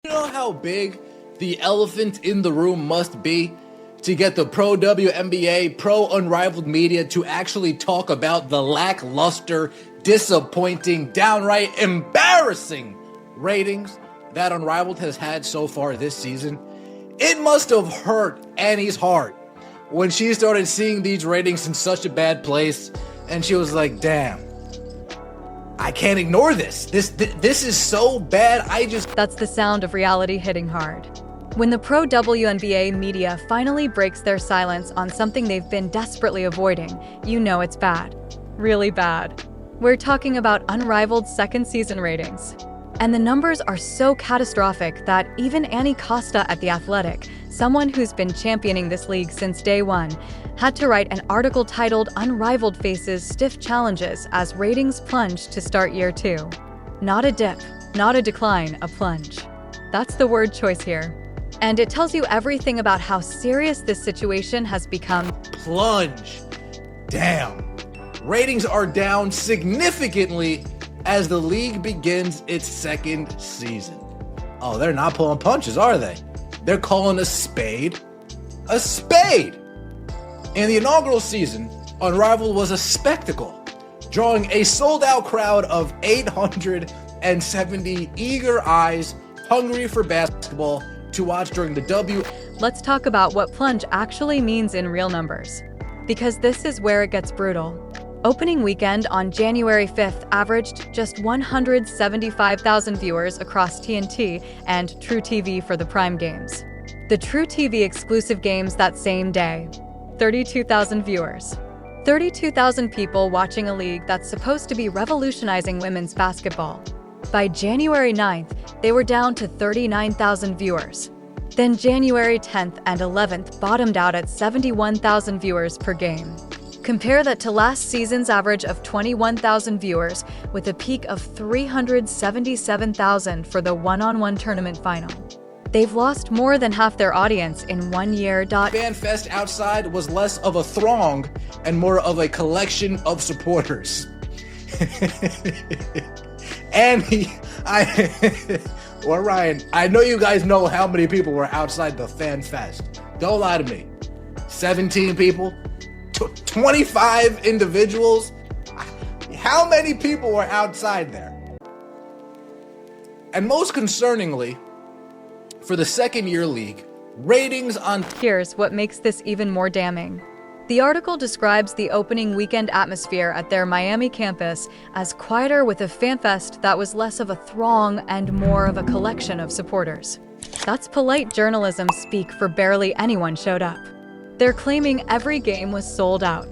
You know how big the elephant in the room must be to get the pro WNBA, pro Unrivaled media to actually talk about the lackluster, disappointing, downright embarrassing ratings that Unrivaled has had so far this season? It must have hurt Annie's heart when she started seeing these ratings in such a bad place, and she was like, damn, I can't ignore this. This is so bad. That's the sound of reality hitting hard. When the pro WNBA media finally breaks their silence on something they've been desperately avoiding, you know it's bad. Really bad. We're talking about Unrivaled's second season ratings. And the numbers are so catastrophic that even Annie Costa at The Athletic, someone who's been championing this league since day one, had to write an article titled Unrivaled Faces Stiff Challenges as Ratings Plunge to Start Year 2. Not a dip, not a decline, a plunge. That's the word choice here. And it tells you everything about how serious this situation has become. Plunge. Damn. Ratings are down significantly as the league begins its second season. Oh, they're not pulling punches, are they? They're calling a spade a spade. In the inaugural season, Unrivaled was a spectacle, drawing a sold-out crowd of 870 eager eyes hungry for basketball to watch during the Let's talk about what plunge actually means in real numbers, because this is where it gets brutal. Opening weekend on January 5th averaged just 175,000 viewers across TNT and True TV for the prime games. The True TV exclusive games that same day, 32,000 viewers. 32,000 people watching a league that's supposed to be revolutionizing women's basketball. By January 9th, they were down to 39,000 viewers. Then January 10th and 11th bottomed out at 71,000 viewers per game. Compare that to last season's average of 21,000 viewers with a peak of 377,000 for the one-on-one tournament final. They've lost more than half their audience in 1 year. Fan fest outside was less of a throng and more of a collection of supporters. Ryan, I know you guys know how many people were outside the fan fest. Don't lie to me. 17 people? 25 individuals? How many people were outside there? And most concerningly, for the second-year league, ratings on... Here's what makes this even more damning. The article describes the opening weekend atmosphere at their Miami campus as quieter, with a fan fest that was less of a throng and more of a collection of supporters. That's polite journalism speak for barely anyone showed up. They're claiming every game was sold out.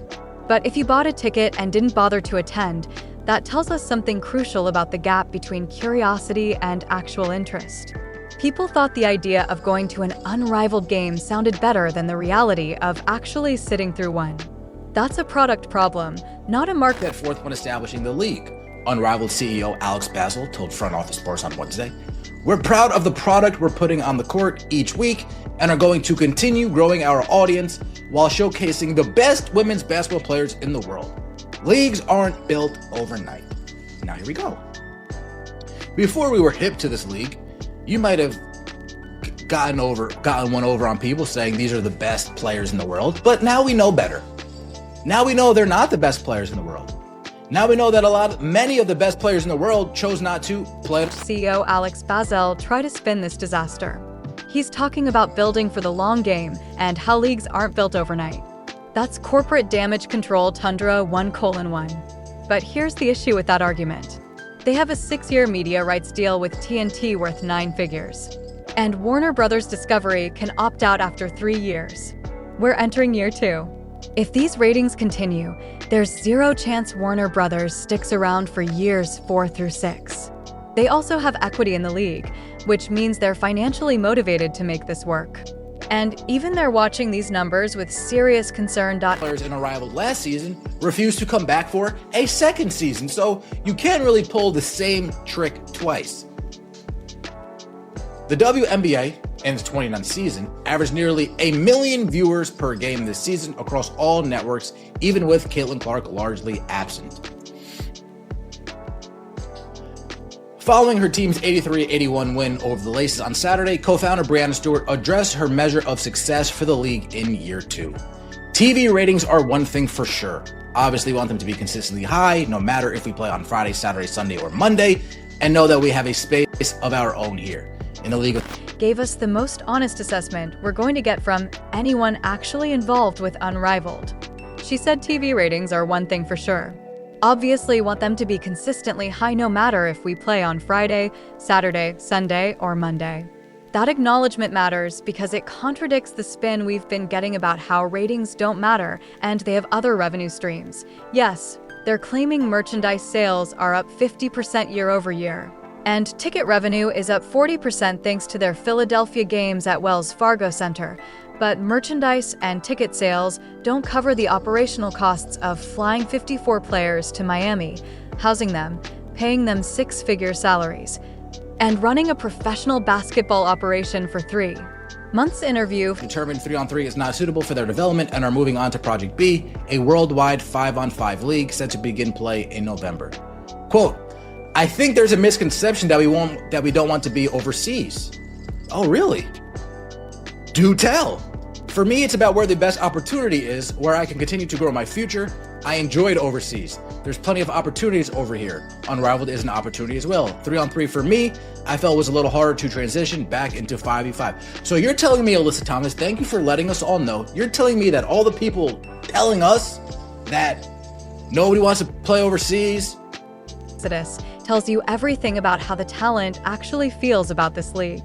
But if you bought a ticket and didn't bother to attend, that tells us something crucial about the gap between curiosity and actual interest. People thought the idea of going to an Unrivaled game sounded better than the reality of actually sitting through one. That's a product problem, not a market. That fourth when establishing the league. Unrivaled CEO Alex Basil told Front Office Sports on Wednesday, "We're proud of the product we're putting on the court each week and are going to continue growing our audience while showcasing the best women's basketball players in the world. Leagues aren't built overnight." Now here we go. Before we were hip to this league, you might have gotten one over on people saying these are the best players in the world, but now we know better. Now we know they're not the best players in the world. Now we know that many of the best players in the world chose not to play. CEO Alex Bazel tried to spin this disaster. He's talking about building for the long game and how leagues aren't built overnight. That's corporate damage control tundra 1:1. But here's the issue with that argument. They have a 6-year media rights deal with TNT worth 9 figures. And Warner Brothers Discovery can opt out after 3 years. We're entering year 2. If these ratings continue, there's zero chance Warner Brothers sticks around for years 4 through 6. They also have equity in the league, which means they're financially motivated to make this work. And even they're watching these numbers with serious concern. Players in Unrivaled last season refused to come back for a second season, so you can't really pull the same trick twice. The WNBA in its 2019 season averaged nearly 1 million viewers per game this season across all networks, even with Caitlin Clark largely absent. Following her team's 83-81 win over the Laces on Saturday, co-founder Breanna Stewart addressed her measure of success for the league in year 2. TV ratings are one thing for sure. Obviously, we want them to be consistently high, no matter if we play on Friday, Saturday, Sunday, or Monday, and know that we have a space of our own here in the league. Gave us the most honest assessment we're going to get from anyone actually involved with Unrivaled. She said TV ratings are one thing for sure. Obviously want them to be consistently high no matter if we play on Friday, Saturday, Sunday, or Monday. That acknowledgement matters because it contradicts the spin we've been getting about how ratings don't matter and they have other revenue streams. Yes, they're claiming merchandise sales are up 50% year over year. And ticket revenue is up 40% thanks to their Philadelphia games at Wells Fargo Center. But merchandise and ticket sales don't cover the operational costs of flying 54 players to Miami, housing them, paying them six-figure salaries, and running a professional basketball operation for 3 months. Interview determined 3-on-3 is not suitable for their development and are moving on to Project B, a worldwide 5-on-5 league set to begin play in November. Quote, I think there's a misconception that we don't want to be overseas. Oh, really? Do tell. For me, it's about where the best opportunity is, where I can continue to grow my future. I enjoyed overseas. There's plenty of opportunities over here. Unrivaled is an opportunity as well. 3-on-3 for me, I felt was a little harder to transition back into 5v5. So you're telling me, Alyssa Thomas, thank you for letting us all know. You're telling me that all the people telling us that nobody wants to play overseas. Exodus tells you everything about how the talent actually feels about this league.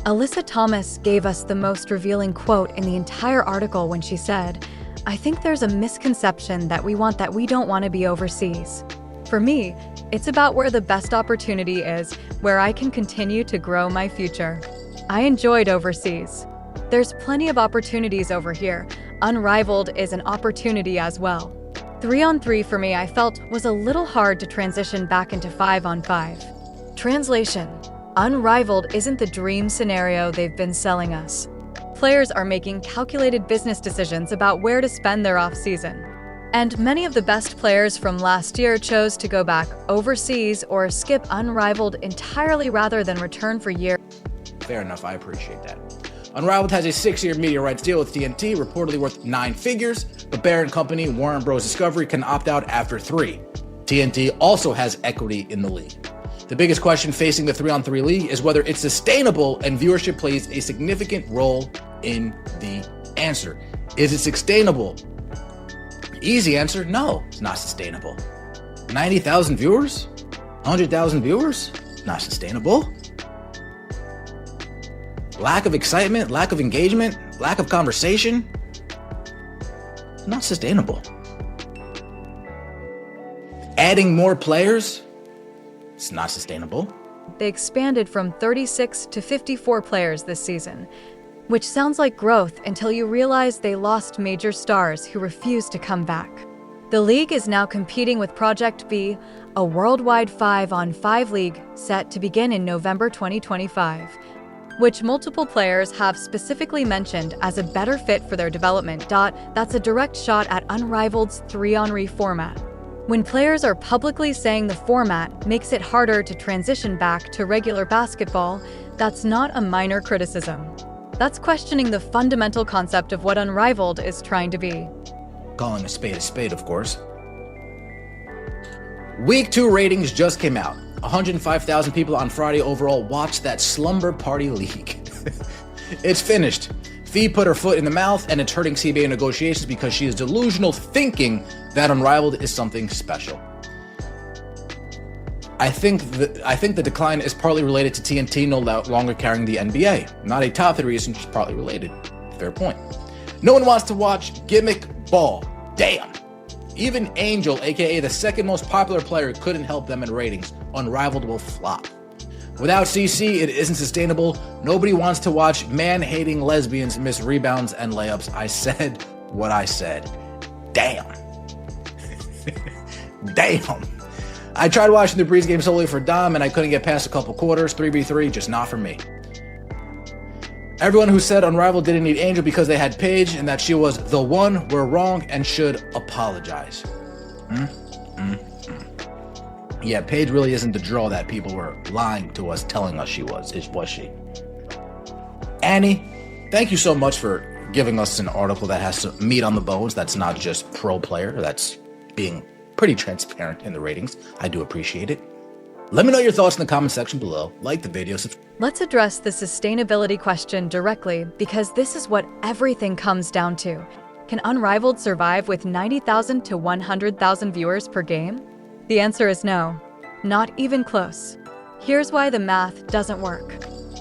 Alyssa Thomas gave us the most revealing quote in the entire article when she said, I think there's a misconception that we don't want to be overseas. For me, it's about where the best opportunity is, where I can continue to grow my future. I enjoyed overseas. There's plenty of opportunities over here. Unrivaled is an opportunity as well. 3-on-3 for me, I felt was a little hard to transition back into 5-on-5. Translation: Unrivaled isn't the dream scenario they've been selling us. Players are making calculated business decisions about where to spend their off-season. And many of the best players from last year chose to go back overseas or skip Unrivaled entirely rather than return for years. Fair enough, I appreciate that. Unrivaled has a 6-year media rights deal with TNT, reportedly worth 9 figures, but Barron Company, Warner Bros. Discovery, can opt out after 3. TNT also has equity in the league. The biggest question facing the 3-on-3 league is whether it's sustainable, and viewership plays a significant role in the answer. Is it sustainable? Easy answer, no, it's not sustainable. 90,000 viewers? 100,000 viewers? Not sustainable. Lack of excitement, lack of engagement, lack of conversation? Not sustainable. Adding more players? It's not sustainable. They expanded from 36 to 54 players this season, which sounds like growth until you realize they lost major stars who refused to come back. The league is now competing with Project B, a worldwide 5-on-5 league set to begin in November 2025, which multiple players have specifically mentioned as a better fit for their development. That's a direct shot at Unrivaled's 3-on-3 format. When players are publicly saying the format makes it harder to transition back to regular basketball, that's not a minor criticism. That's questioning the fundamental concept of what Unrivaled is trying to be. Calling a spade, of course. Week 2 ratings just came out. 105,000 people on Friday overall watched that slumber party league. It's finished. Fee put her foot in the mouth, and it's hurting CBA negotiations because she is delusional, thinking that Unrivaled is something special. I think the decline is partly related to TNT no longer carrying the NBA. Not a top 3 reason, just partly related. Fair point. No one wants to watch gimmick ball. Damn. Even Angel, aka the second most popular player, couldn't help them in ratings. Unrivaled will flop. Without CC, it isn't sustainable. Nobody wants to watch man-hating lesbians miss rebounds and layups. I said what I said. Damn. Damn. I tried watching the Breeze game solely for Dom, and I couldn't get past a couple quarters. 3v3, just not for me. Everyone who said Unrivaled didn't need Angel because they had Paige and that she was the one were wrong and should apologize. Yeah, Paige really isn't the draw that people were lying to us, telling us she was she? Annie, thank you so much for giving us an article that has some meat on the bones. That's not just pro player. That's being pretty transparent in the ratings. I do appreciate it. Let me know your thoughts in the comment section below. Like the video. Let's address the sustainability question directly, because this is what everything comes down to. Can Unrivaled survive with 90,000 to 100,000 viewers per game? The answer is no. Not even close. Here's why the math doesn't work.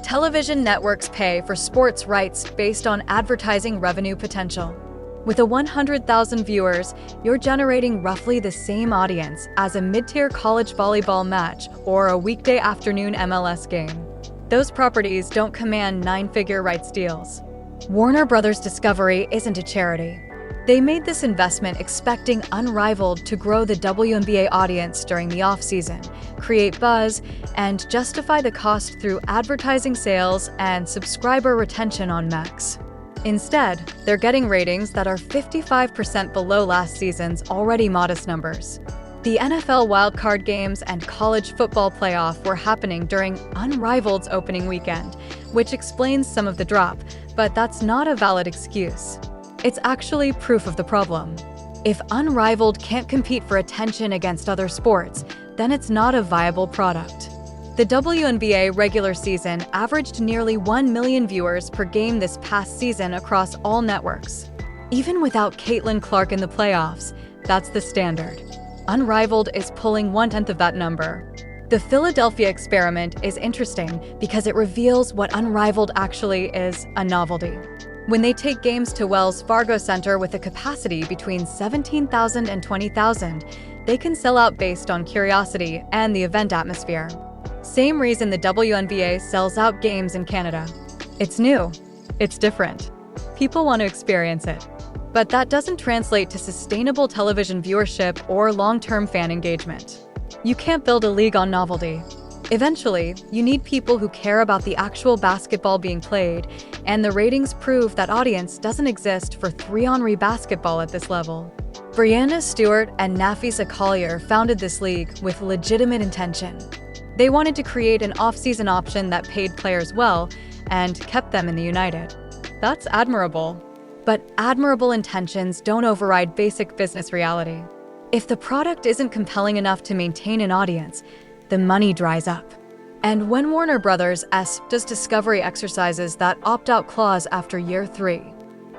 Television networks pay for sports rights based on advertising revenue potential. With a 100,000 viewers, you're generating roughly the same audience as a mid-tier college volleyball match or a weekday afternoon MLS game. Those properties don't command nine-figure rights deals. Warner Bros. Discovery isn't a charity. They made this investment expecting Unrivaled to grow the WNBA audience during the off-season, create buzz, and justify the cost through advertising sales and subscriber retention on Max. Instead, they're getting ratings that are 55% below last season's already modest numbers. The NFL wildcard games and college football playoff were happening during Unrivaled's opening weekend, which explains some of the drop, but that's not a valid excuse. It's actually proof of the problem. If Unrivaled can't compete for attention against other sports, then it's not a viable product. The WNBA regular season averaged nearly 1 million viewers per game this past season across all networks. Even without Caitlin Clark in the playoffs, that's the standard. Unrivaled is pulling 1/10 of that number. The Philadelphia experiment is interesting because it reveals what Unrivaled actually is: a novelty. When they take games to Wells Fargo Center with a capacity between 17,000 and 20,000, they can sell out based on curiosity and the event atmosphere. Same reason the WNBA sells out games in Canada. It's new. It's different. People want to experience it. But that doesn't translate to sustainable television viewership or long-term fan engagement. You can't build a league on novelty. Eventually, you need people who care about the actual basketball being played, and the ratings prove that audience doesn't exist for 3-on-3 basketball at this level. Brianna Stewart and Nafisa Collier founded this league with legitimate intention. They wanted to create an off-season option that paid players well and kept them in the United. That's admirable. But admirable intentions don't override basic business reality. If the product isn't compelling enough to maintain an audience, the money dries up. And when Warner Bros. Does Discovery exercises that opt-out clause after year 3,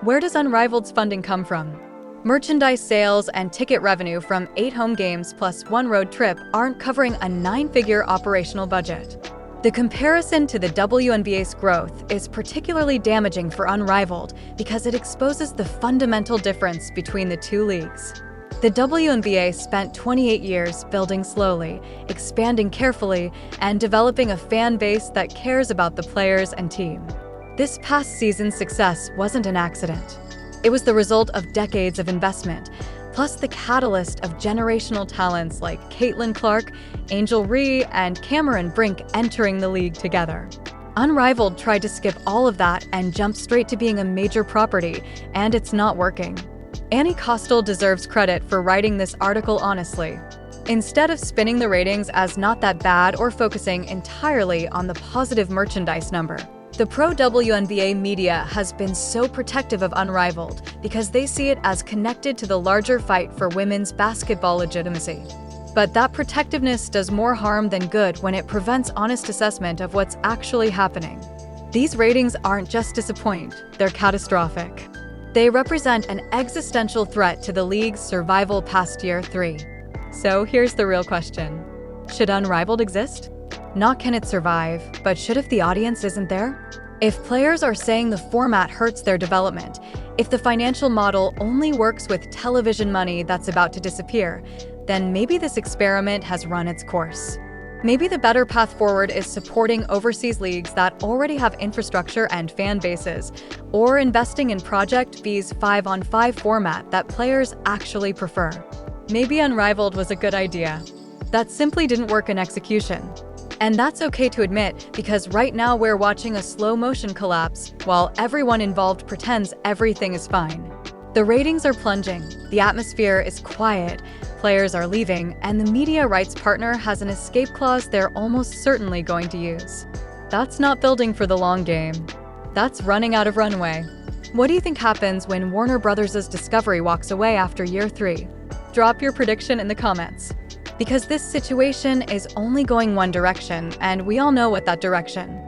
where does Unrivaled's funding come from? Merchandise sales and ticket revenue from 8 home games plus 1 road trip aren't covering a 9-figure operational budget. The comparison to the WNBA's growth is particularly damaging for Unrivaled because it exposes the fundamental difference between the two leagues. The WNBA spent 28 years building slowly, expanding carefully, and developing a fan base that cares about the players and team. This past season's success wasn't an accident. It was the result of decades of investment, plus the catalyst of generational talents like Caitlin Clark, Angel Ree, and Cameron Brink entering the league together. Unrivaled tried to skip all of that and jump straight to being a major property, and it's not working. Annie Costel deserves credit for writing this article honestly. Instead of spinning the ratings as not that bad or focusing entirely on the positive merchandise number, the pro-WNBA media has been so protective of Unrivaled because they see it as connected to the larger fight for women's basketball legitimacy. But that protectiveness does more harm than good when it prevents honest assessment of what's actually happening. These ratings aren't just disappointing, they're catastrophic. They represent an existential threat to the league's survival past year 3. So here's the real question. Should Unrivaled exist? Not can it survive, but should if the audience isn't there? If players are saying the format hurts their development, if the financial model only works with television money that's about to disappear, then maybe this experiment has run its course. Maybe the better path forward is supporting overseas leagues that already have infrastructure and fan bases, or investing in Project B's 5-on-5 format that players actually prefer. Maybe Unrivaled was a good idea. That simply didn't work in execution. And that's okay to admit, because right now we're watching a slow-motion collapse while everyone involved pretends everything is fine. The ratings are plunging, the atmosphere is quiet, players are leaving, and the media rights partner has an escape clause they're almost certainly going to use. That's not building for the long game. That's running out of runway. What do you think happens when Warner Bros.' Discovery walks away after year 3? Drop your prediction in the comments. Because this situation is only going one direction, and we all know what that direction